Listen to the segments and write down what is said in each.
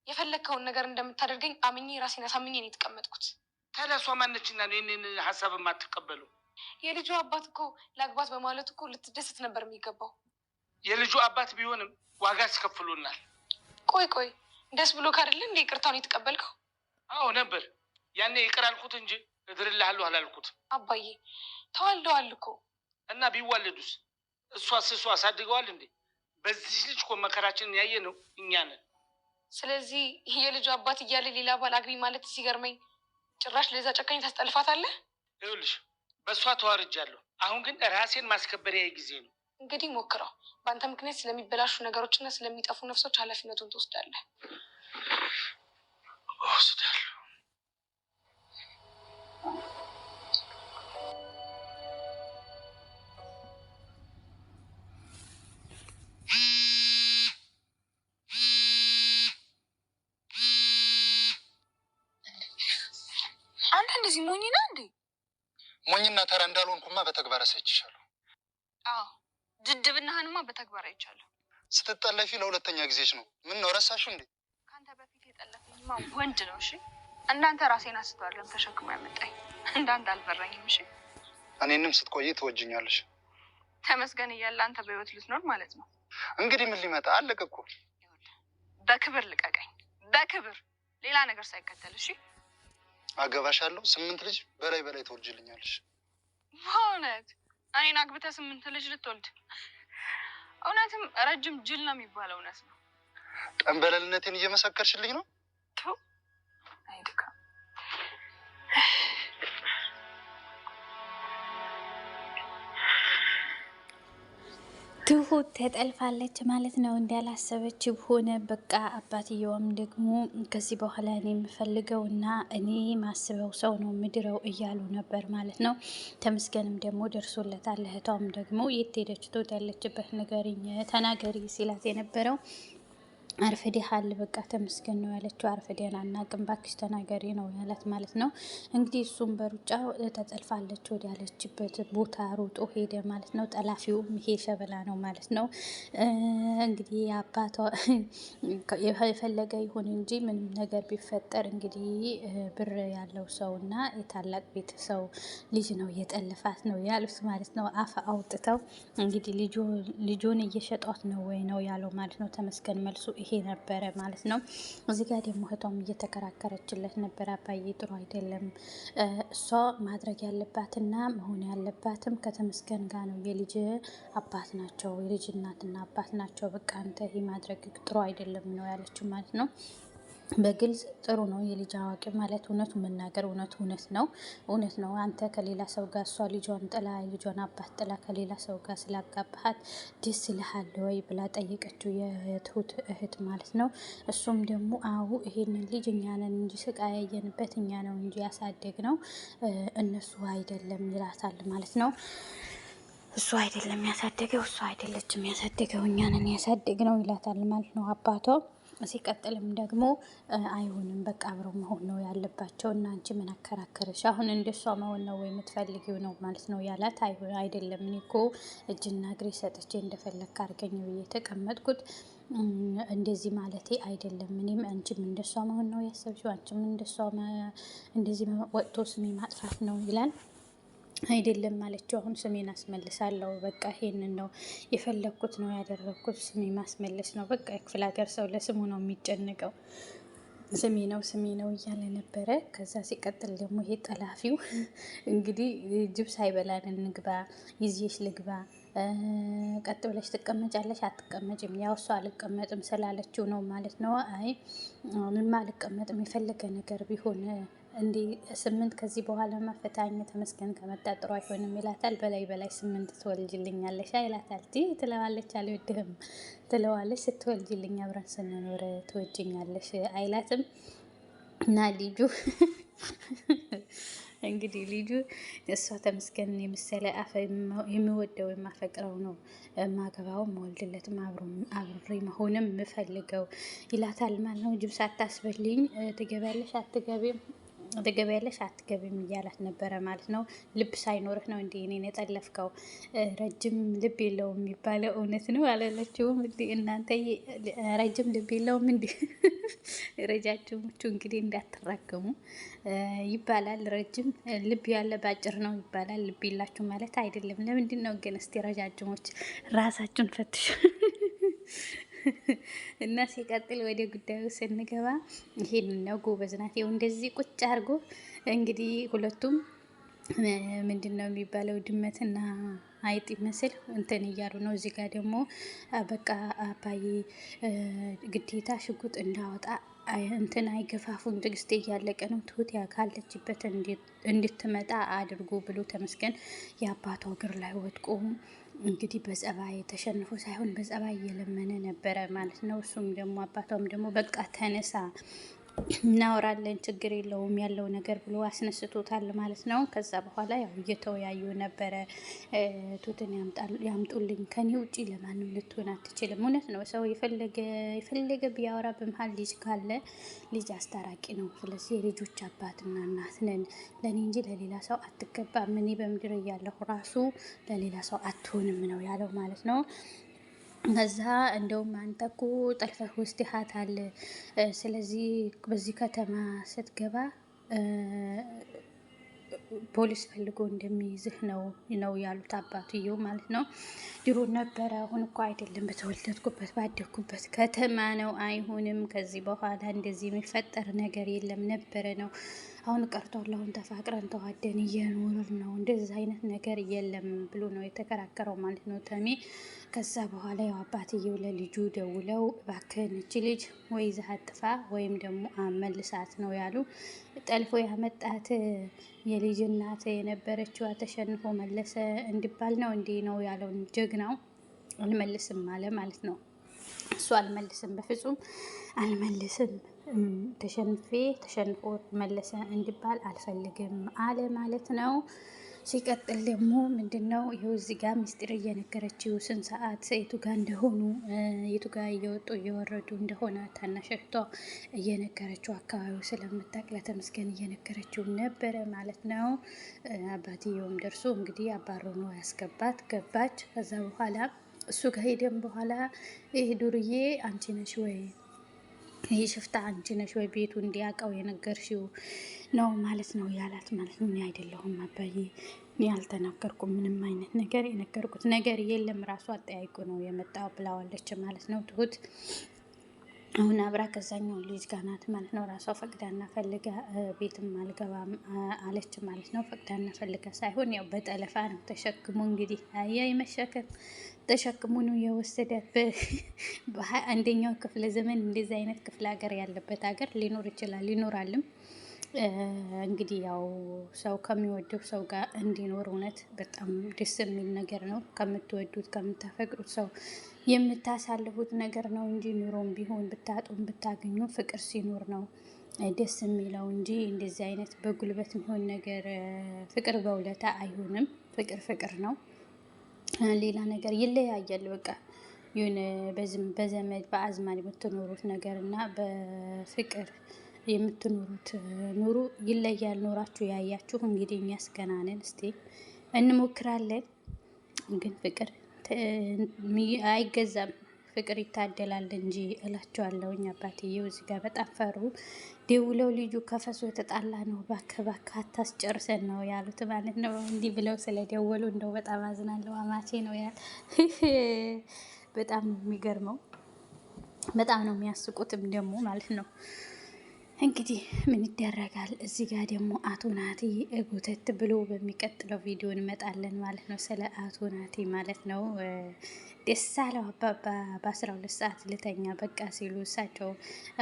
የፈለከውን ነገር እንደምታደርገኝ አምኜ ራሴን አሳምኜ ነው የተቀመጥኩት። ታዲያ እሷ ማነችና ነው ይህንን ሀሳብ የማትቀበለው? የልጁ አባት እኮ ለአግባት በማለት እኮ ልትደሰት ነበር የሚገባው። የልጁ አባት ቢሆንም ዋጋ አስከፍሎናል። ቆይ ደስ ብሎ ካደለ እንደ ይቅርታውን የተቀበልከው? አዎ ነበር። ያኔ ይቅር አልኩት እንጂ እድርልሃለሁ አላልኩት። አባዬ ተዋልደዋል እኮ። እና ቢዋለዱስ? እሷ አሳድገዋል እንዴ? በዚህ ልጅ እኮ መከራችንን ያየ ነው እኛ ነን። ስለዚህ የልጁ አባት እያለ ሌላ ባል አግቢ ማለት ሲገርመኝ፣ ጭራሽ ለዛ ጨካኝ ታስጠልፋታለህ። ይኸውልሽ በእሷ ተዋርጃለሁ። አሁን ግን ራሴን ማስከበሪያ ጊዜ ነው። እንግዲህ ሞክረው። በአንተ ምክንያት ስለሚበላሹ ነገሮችና ስለሚጠፉ ነፍሶች ኃላፊነቱን ትወስዳለህ። እወስዳለሁ። አንተ እንደዚህ ሞኝና እንዴ? ሞኝና ተራ እንዳልሆንኩማ በተግባር አሳይቻለሁ። አዎ ድድብናህንማ በተግባር አይቻለሁ። ስትጠለፊ ለሁለተኛ ጊዜሽ ነው። ምን ነው ረሳሽው እንዴ? ካንተ በፊት የጠለፈኝማ ወንድ ነው። እሺ እንዳንተ ራሴን አስተዋለም ተሸክሞ ያመጣኝ። እንዳንተ አልፈራኝም። እሺ እኔንም ስትቆይ ትወጅኛለሽ። ተመስገን እያለ አንተ በህይወት ልትኖር ማለት ነው። እንግዲህ ምን ሊመጣ አለቀ እኮ። በክብር ልቀቀኝ፣ በክብር ሌላ ነገር ሳይከተል። እሺ አገባሻለሁ። 8 ልጅ በላይ ትወልጅልኛለሽ። በእውነት እኔን አግብተህ 8 ልጅ ልትወልድ? እውነትም ረጅም ጅል ነው የሚባለው እውነት ነው። ጠንበለልነቴን እየመሰከርሽልኝ ነው። አይደካ ትሁት ተጠልፋለች ማለት ነው። እንዳላሰበች ሆነ። በቃ አባትየውም ደግሞ ከዚህ በኋላ እኔ የምፈልገው እና እኔ ማስበው ሰው ነው ምድረው እያሉ ነበር ማለት ነው። ተመስገንም ደግሞ ደርሶለታል። እህቷም ደግሞ የት ሄደች ትሁት ያለችበት ንገሪኝ ተናገሪ ሲላት የነበረው አርፍዴሃል በቃ ተመስገን ነው ያለችው። አርፍዴን አናቅም ባክሽ ተናገሪ ነው ያላት ማለት ነው። እንግዲህ እሱም በሩጫ ተጠልፋለች ወደ ያለችበት ቦታ ሮጦ ሄደ ማለት ነው። ጠላፊውም ይሄ ሸበላ ነው ማለት ነው። እንግዲህ አባቷ የፈለገ ይሁን እንጂ ምንም ነገር ቢፈጠር እንግዲህ ብር ያለው ሰው እና የታላቅ ቤተሰው ልጅ ነው የጠለፋት ነው ያሉት ማለት ነው። አፍ አውጥተው እንግዲህ ልጁን እየሸጧት ነው ወይ ነው ያለው ማለት ነው። ተመስገን መልሱ ይሄ ነበረ ማለት ነው። እዚህ ጋር ደግሞ እህቷም እየተከራከረችለት ነበር። አባዬ ጥሩ አይደለም፣ እሷ ማድረግ ያለባትና መሆን ያለባትም ከተመስገን ጋር ነው። የልጅ አባት ናቸው፣ የልጅ እናትና አባት ናቸው። በቃ አንተ ይሄ ማድረግ ጥሩ አይደለም ነው ያለችው ማለት ነው። በግልጽ ጥሩ ነው የልጅ አዋቂ ማለት እውነቱ መናገር እውነት ነው። አንተ ከሌላ ሰው ጋር እሷ ልጇን ጥላ ልጇን አባት ጥላ ከሌላ ሰው ጋር ስላጋባሃት ደስ ይልሃል ወይ ብላ ጠየቀችው የትሁት እህት ማለት ነው። እሱም ደግሞ አዎ ይሄንን ልጅ እኛ ነን እንጂ ስቃይ ያየንበት እኛ ነው እንጂ ያሳደግ ነው እነሱ አይደለም ይላታል ማለት ነው። እሱ አይደለም ያሳደገው፣ እሱ አይደለችም ያሳደገው፣ እኛ ነን ያሳደግ ነው ይላታል ማለት ነው አባቷ። ሲቀጥልም ደግሞ አይሆንም በቃ አብረው መሆን ነው ያለባቸው እና አንቺ ምን አከራከረሽ? አሁን እንደሷ መሆን ነው ወይ የምትፈልጊው ነው ማለት ነው ያላት። አይደለም እኔ እኮ እጅና እግሬ ሰጥቼ እንደፈለግክ አድርገኝ ብዬ የተቀመጥኩት እንደዚህ ማለቴ አይደለም። እኔም አንቺም እንደሷ መሆን ነው ያሰብሽው? አንቺም እንደሷ እንደዚህ ወጥቶ ስሜ ማጥፋት ነው ይላል። አይደለም ማለችው። አሁን ስሜን አስመልሳለሁ በቃ ይሄንን ነው የፈለግኩት ነው ያደረግኩት፣ ስሜ ማስመለስ ነው በቃ። የክፍለ ሀገር ሰው ለስሙ ነው የሚጨንቀው፣ ስሜ ነው እያለ ነበረ። ከዛ ሲቀጥል ደግሞ ይሄ ጠላፊው እንግዲህ ጅብ ሳይበላን እንግባ፣ ይዤሽ ልግባ፣ ቀጥ ብለሽ ትቀመጫለሽ አትቀመጭም? ያው እሷ አልቀመጥም ስላለችው ነው ማለት ነው። አይ ምንም አልቀመጥም የፈለገ ነገር ቢሆን እንዴ 8 ከዚህ በኋላ ማፈታኝ ተመስገን ከመጣ ጥሩ አይሆንም ይላታል። በላይ 8 ትወልጅልኛለሽ ይላታል። ትለዋለች አልወድህም ትለዋለች። ስትወልጅልኝ አብረን ስንኖር ትወጅኛለሽ አይላትም። እና ልጁ እንግዲህ ልጁ እሷ ተመስገን የመሰለ የሚወደው የማፈቅረው ነው ማገባው መወልድለትም አብሬ መሆንም የምፈልገው ይላታል ማለት ነው። ጅብ ሳታስበልኝ ትገቢያለሽ አትገቢም ትገቢያለሽ አትገቢም እያላት ነበረ ማለት ነው። ልብ ሳይኖርህ ነው እንዴ እኔን የጠለፍከው? ረጅም ልብ የለውም የሚባለው እውነት ነው አላለችውም እንዴ እናንተ? ረጅም ልብ የለውም እንዴ? ረጃጅሞቹ እንግዲህ እንዳትራገሙ ይባላል። ረጅም ልብ ያለ ባጭር ነው ይባላል። ልብ የላችሁ ማለት አይደለም። ለምንድን ነው ግን? እስቲ ረጃጅሞች ራሳችሁን ፈትሹ። እና ሲቀጥል ወደ ጉዳዩ ስንገባ ይሄን ነው ጎበዝ ናት። ይኸው እንደዚህ ቁጭ አድርጎ እንግዲህ ሁለቱም ምንድን ነው የሚባለው ድመትና አይጥ ይመስል እንትን እያሉ ነው። እዚህ ጋር ደግሞ በቃ አባዬ ግዴታ ሽጉጥ እንዳወጣ እንትን አይገፋፉም። ትዕግስቴ እያለቀ ነው። ትሁት ካለችበት እንድትመጣ አድርጎ ብሎ ተመስገን የአባቷ እግር ላይ ወድቆ እንግዲህ በጸባይ ተሸንፎ ሳይሆን በጸባይ እየለመነ ነበረ ማለት ነው። እሱም ደግሞ አባቷም ደግሞ በቃ ተነሳ እናወራለን ችግር የለውም ያለው ነገር ብሎ አስነስቶታል ማለት ነው። ከዛ በኋላ ያው እየተወያዩ ነበረ። ቱትን ያምጡልኝ ከኔ ውጪ ለማንም ልትሆን አትችልም። እውነት ነው። ሰው የፈለገ ቢያወራ በመሀል ልጅ ካለ ልጅ አስታራቂ ነው። ስለዚህ የልጆች አባትና እናት ነን። ለእኔ እንጂ ለሌላ ሰው አትገባም። እኔ በምድር እያለሁ ራሱ ለሌላ ሰው አትሆንም ነው ያለው ማለት ነው። ከዛ እንደውም አንተ እኮ ጠልፈህ ወስደሃታል። ስለዚህ በዚህ ከተማ ስትገባ ፖሊስ ፈልጎ እንደሚይዝህ ነው ያሉት አባትየው ማለት ነው። ድሮ ነበረ፣ አሁን እኮ አይደለም። በተወለድኩበት ባደግኩበት ከተማ ነው። አይሆንም። ከዚህ በኋላ እንደዚህ የሚፈጠር ነገር የለም ነበረ ነው። አሁን ቀርቷል። አሁን ተፋቅረን ተዋደን እየኖርን ነው። እንደዚህ አይነት ነገር የለም ብሎ ነው የተከራከረው ማለት ነው ተሜ። ከዛ በኋላ ያው አባትየው ለልጁ ደውለው እባክህን እቺ ልጅ ወይ ይዘህ አጥፋ ወይም ደግሞ አመልሳት ነው ያሉ። ጠልፎ ያመጣት የልጅ እናት የነበረችዋ ተሸንፎ መለሰ እንዲባል ነው እንዲህ ነው ያለውን ጀግናው አልመልስም አለ ማለት ነው። እሱ አልመልስም፣ በፍጹም አልመልስም፣ ተሸንፎ መለሰ እንዲባል አልፈልግም አለ ማለት ነው። ሲቀጥል ደግሞ ምንድነው ይኸው እዚህ ጋር ምስጢር እየነገረችው ስንት ሰዓት የቱ ጋር እንደሆኑ የቱ ጋር እየወጡ እየወረዱ እንደሆነ ታናሸቷ እየነገረችው አካባቢው ስለምታውቅ ለተመስገን እየነገረችው ነበረ ማለት ነው። አባትየውም ደርሶ እንግዲህ አባሮ ነው ያስገባት። ገባች። ከዛ በኋላ እሱ ከሄደም በኋላ ይህ ዱርዬ አንቺ ነሽ ወይ ይህ ሽፍታ አንቺ ነሽ ወይ ቤቱ እንዲያውቀው የነገርሽው ነው ማለት ነው ያላት ማለት ነው። እኔ አይደለሁም አባዬ፣ እኔ አልተናገርኩም፣ ምንም አይነት ነገር የነገርኩት ነገር የለም፣ ራሱ አጠያይቁ ነው የመጣው ብላዋለች ማለት ነው ትሁት። አሁን አብራ ከዛኛው ልጅ ጋር ናት ማለት ነው። ራሷ ፈቅዳና ፈልጋ ቤትም አልገባም አለች ማለት ነው። ፈቅዳና ፈልጋ ሳይሆን ያው በጠለፋ ነው ተሸክሞ እንግዲህ አያይ መሸከም ተሸክሞ ነው የወሰዳት። በ21ኛው ክፍለ ዘመን እንደዚህ አይነት ክፍለ ሀገር ያለበት ሀገር ሊኖር ይችላል ይኖራልም። እንግዲህ ያው ሰው ከሚወደው ሰው ጋር እንዲኖር እውነት በጣም ደስ የሚል ነገር ነው። ከምትወዱት ከምታፈቅሩት ሰው የምታሳልፉት ነገር ነው እንጂ ኑሮም ቢሆን ብታጡም ብታገኙ ፍቅር ሲኖር ነው ደስ የሚለው እንጂ እንደዚህ አይነት በጉልበት የሚሆን ነገር ፍቅር በውለታ አይሆንም። ፍቅር ፍቅር ነው። ሌላ ነገር ይለያያል። በቃ የሆነ በዘመድ በአዝማድ የምትኖሩት ነገር እና በፍቅር የምትኖሩት ኑሮ ይለያል። ኖራችሁ ያያችሁ እንግዲህ የሚያስገናነን እስቲ እንሞክራለን። ግን ፍቅር አይገዛም፣ ፍቅር ይታደላል እንጂ እላቸዋለሁኝ። አባትየው እዚህ ጋር በጣም ፈሩ። ደውለው ልጁ ከፈሱ የተጣላ ነው ባከባካ አታስጨርሰን ነው ያሉት ማለት ነው። እንዲህ ብለው ስለደወሉ እንደው በጣም አዝናለሁ። አማቼ ነው ያል በጣም የሚገርመው፣ በጣም ነው የሚያስቁትም ደግሞ ማለት ነው። እንግዲህ ምን ይደረጋል። እዚህ ጋር ደግሞ አቶ ናቲ ጎተት ብሎ በሚቀጥለው ቪዲዮ እንመጣለን ማለት ነው። ስለ አቶ ናቲ ማለት ነው። ደስ አለው አባባ በ12 ሰዓት ልተኛ በቃ ሲሉ እሳቸው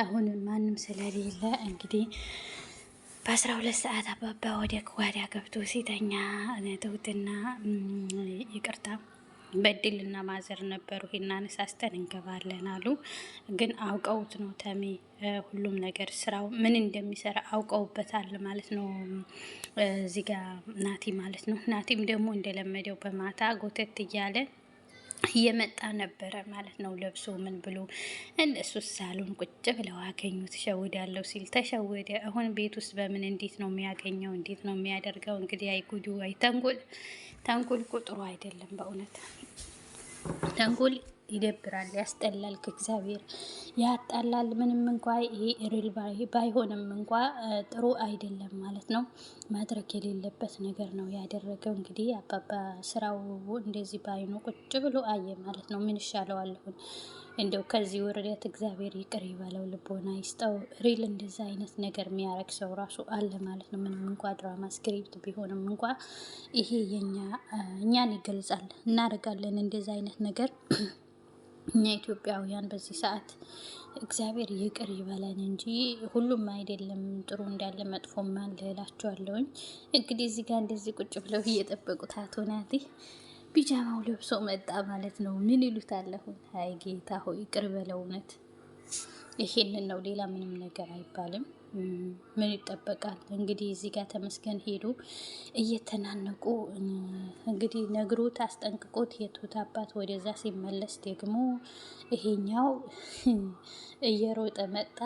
አሁን ማንም ስለሌለ እንግዲህ በ12 ሰዓት አባባ ወደ ጓዳ ገብቶ ሲተኛ ትሁትና ይቅርታ በድልና ማዘር ነበሩ። ይሄን አነሳስተን እንገባለን አሉ። ግን አውቀውት ነው ተሜ ሁሉም ነገር ስራው ምን እንደሚሰራ አውቀውበታል ማለት ነው። እዚህ ጋር ናቲ ማለት ነው። ናቲም ደግሞ እንደለመደው በማታ ጎተት እያለ እየመጣ ነበረ ማለት ነው። ለብሶ ምን ብሎ እነሱ ሳሎን ቁጭ ብለው አገኙት። ተሸውዳለሁ ሲል ተሸወደ። አሁን ቤት ውስጥ በምን እንዴት ነው የሚያገኘው? እንዴት ነው የሚያደርገው? እንግዲህ አይጉዱ አይ ተንኮል እኮ ጥሩ አይደለም በእውነት ተንኮል ይደብራል፣ ያስጠላል፣ ከእግዚአብሔር ያጣላል። ምንም እንኳ ይሄ ሪል ባይሆንም እንኳ ጥሩ አይደለም ማለት ነው። ማድረግ የሌለበት ነገር ነው ያደረገው። እንግዲህ አባባ ስራው እንደዚህ ባይኑ ቁጭ ብሎ አየ ማለት ነው። ምን ይሻለዋል አሁን? እንደው ከዚህ ውርደት እግዚአብሔር ይቅር ይበለው፣ ልቦና ይስጠው። ሪል እንደዛ አይነት ነገር የሚያረግ ሰው ራሱ አለ ማለት ነው። ምንም እንኳ ድራማ ስክሪፕት ቢሆንም እንኳ ይሄ እኛን ይገልጻል። እናደርጋለን እንደዛ አይነት ነገር እኛ ኢትዮጵያውያን በዚህ ሰዓት እግዚአብሔር ይቅር ይበለን እንጂ ሁሉም አይደለም ጥሩ እንዳለ መጥፎም አለ እላቸዋለሁኝ። እንግዲህ እዚህ ጋር እንደዚህ ቁጭ ብለው እየጠበቁት አቶ ናቲ ቢጃማው ለብሶ መጣ ማለት ነው። ምን ይሉታል አሁን? አይ ጌታ ሆይ ይቅር በለው እውነት። ይሄንን ነው፣ ሌላ ምንም ነገር አይባልም። ምን ይጠበቃል እንግዲህ። እዚህ ጋር ተመስገን ሄዱ እየተናነቁ እንግዲህ ነግሮት አስጠንቅቆት የቱት አባት ወደዛ ሲመለስ ደግሞ ይሄኛው እየሮጠ መጣ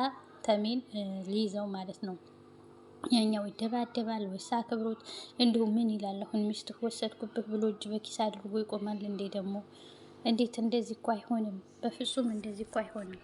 ተሜን ሊይዘው ማለት ነው። ያኛው ይደባደባል ወይስ አክብሮት እንዲሁም ምን ይላል አሁን? ሚስት ወሰድኩበት ብሎ እጅ በኪስ አድርጎ ይቆማል እንዴ? ደግሞ እንዴት እንደዚህ እኮ አይሆንም፣ በፍጹም እንደዚህ እኮ አይሆንም።